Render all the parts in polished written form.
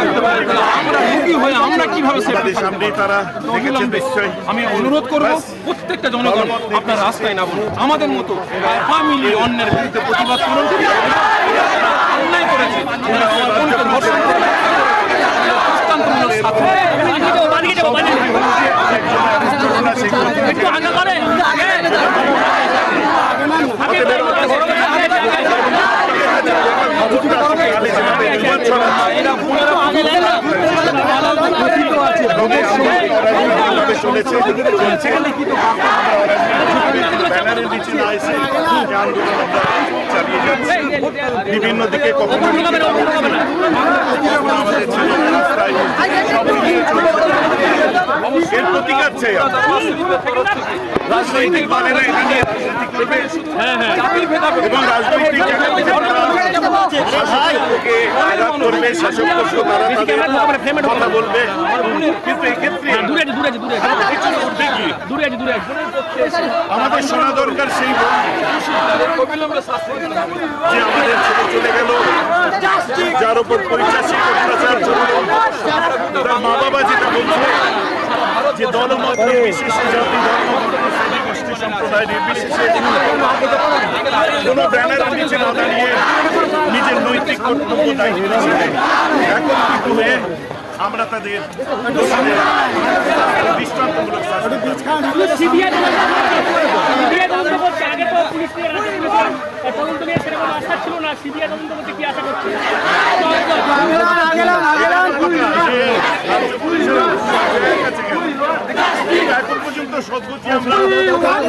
থাকতে পারে, তাহলে আমরা রোগী হয়ে আমরা কিভাবে সামনেই তারা নিশ্চয়ই আমি অনুরোধ করবো প্রত্যেকটা জনগণ আপনার রাস্তায় নামুন, আমাদের মতো মিলিয়ে অন্যের বিরুদ্ধে প্রতিবাদ করুন। অন্যায় করেছে, আমার বোনকে ধর্ষণ করে দৃষ্টান্তমূলক শাস্তি। বিভিন্ন দিকে কখনো এর প্রতিকার চাই। রাজনৈতিক দলেরা এটা নিয়ে এবং রাজনৈতিক করবে, শাসক পক্ষ তারা তাদের কথা বলবে, কিন্তু এক্ষেত্রে আমাদের শোনা দরকার সেই যে আমাদের ছেলে চলে গেল, যার উপর পরিচাষিক অত্যাচার চলল, তার মা বাবা যেটা বলছে যে দলমত নির্বিশেষে, জাতি ধর্ম গোষ্ঠী সম্প্রদায় নির্বিশেষে কোনো ব্যানারের নিচে না দাঁড়িয়ে নিজের নৈতিক কর্তব্য দায়িত্ব হিসেবে একত্রিত হয়ে আমরা তাদের দৃষ্টান্তমূলক এখন পর্যন্ত সদ্গতি আমরা বিভিন্নভাবে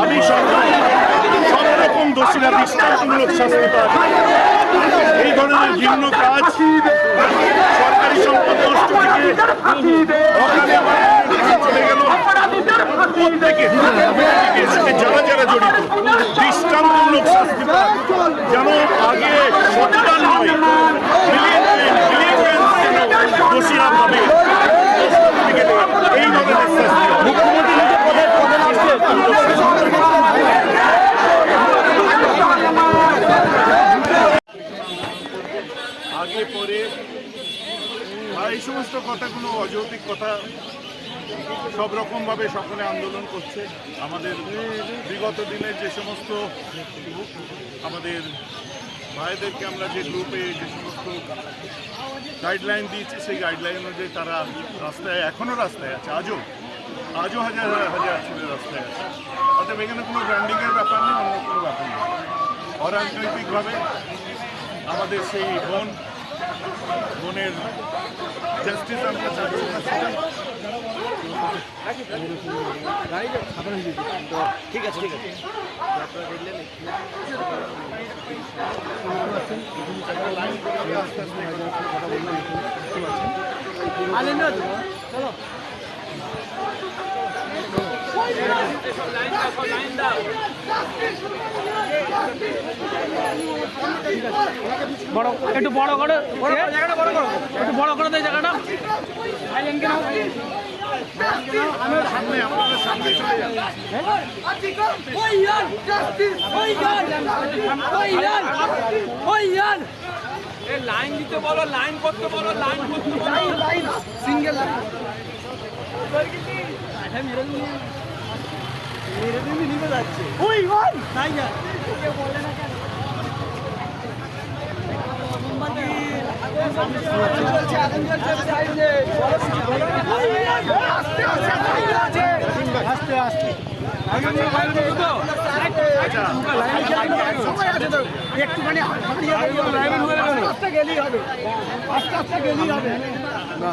আমি সব রকম দোষীরা দৃষ্টান্তমূলক শাস্তি পায়। এই ধরনের ভিন্ন কাজ সরকারি সম্পদ নষ্ট থেকে চলে গেল প্রত্যেকে যারা যারা জড়িত দৃষ্টান্তমূলক শাস্তি পায়, যেন আগে সচেতন নয় দোষীরা ভাবে এই ধরনের শাস্তি। আগে পরে এই সমস্ত কথাগুলো অযৌক্তিক কথা, সব রকমভাবে সকলে আন্দোলন করছে। আমাদের বিগত দিনের যে সমস্ত আমাদের ভাইদেরকে আমরা যে গ্রুপে যে সমস্ত গাইডলাইন দিয়েছি, সেই গাইডলাইন অনুযায়ী তারা রাস্তায় এখনও রাস্তায় আছে, আজও হাজার হাজার ছেলে রাস্তায় আছে। অর্থাৎ এখানে কোনো ব্র্যান্ডিংয়ের ব্যাপার নেই, অন্য কোনো ব্যাপার নেই। অরাজনৈতিকভাবে আমাদের সেই বোনের জাস্টিস আমরা চাচ্ছি না। ঠিক আছে, ঠিক আছে, আপনারা দেখলেন চলো বড় একটু বড় করে জায়গাটা বড় করো, একটু বড় করে দেয় জায়গাটা। লাইন দিতে বলো, লাইন করতে বলো, লাইন করতে বলো, সিঙ্গেল লাইন নিতে যাচ্ছে। ওই তাই না বলে না কেন? আস্তে আস্তে একটুখানি আস্তে গেলেই হবে, আস্তে আস্তে গেলেই হবে। না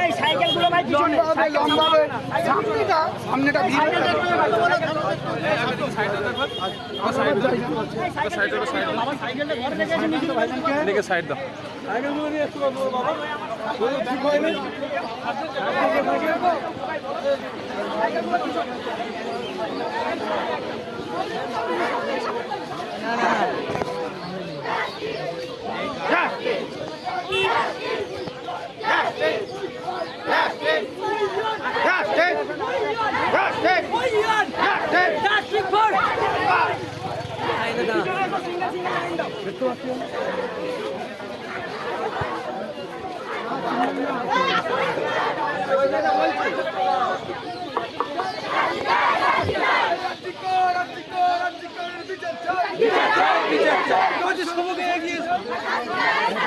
এই সাইকেলগুলো ভাই পিছনে লম্বা হবে, সামনেটা সাইড দাও।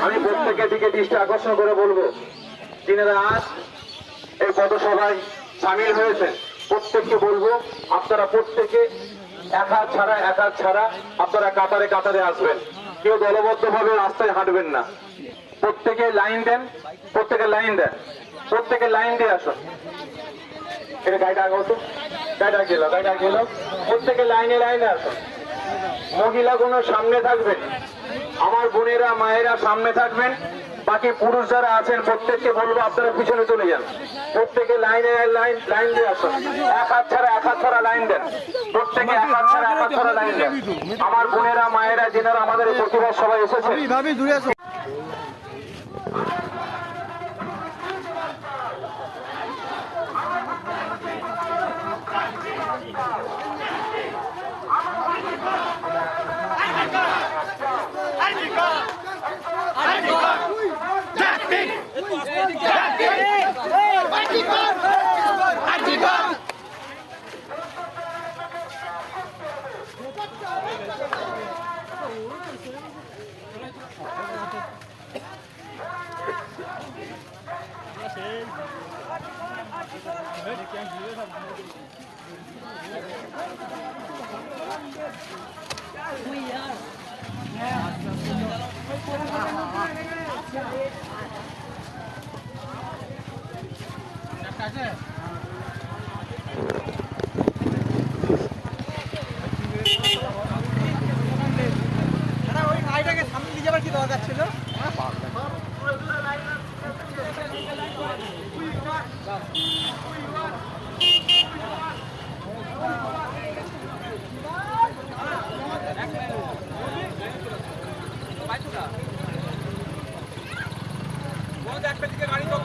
আমি প্রত্যেকের দিকে দৃষ্টি আকর্ষণ করে বলবো, যিনারা আজ এই পথসভায় সামিল হয়েছেন প্রত্যেককে বলবো, আপনারা প্রত্যেকে এক হাত ছাড়া আপনারা কাতারে কাতারে আসবেন। কেউ দলবদ্ধভাবে রাস্তায় হাঁটবেন না। প্রত্যেকে লাইন দেন, প্রত্যেকে লাইন দিয়ে আসুন। এটা গাড়িটা আগে হতো, গাড়িটা গেল। প্রত্যেকে লাইনে আসুন। মহিলাগুলো সামনে থাকবেন, আমার বোনেরা মায়েরা সামনে থাকবেন, বাকি পুরুষ যারা আছেন প্রত্যেককে বলবো আপনারা পিছনে চলে যান। প্রত্যেকে লাইন দিয়ে আসুন। এক হাত ছাড়া লাইন দেন। প্রত্যেকে এক হাত ছাড়া লাইন দেন। আমার বোনেরা মায়েরা যেনারা আমাদের এই প্রতিবাদ সবাই এসেছে, ওই গাড়িটাকে সামনে নিয়ে যাবার কি দরকার ছিল? একটা দিকে গাড়ি তো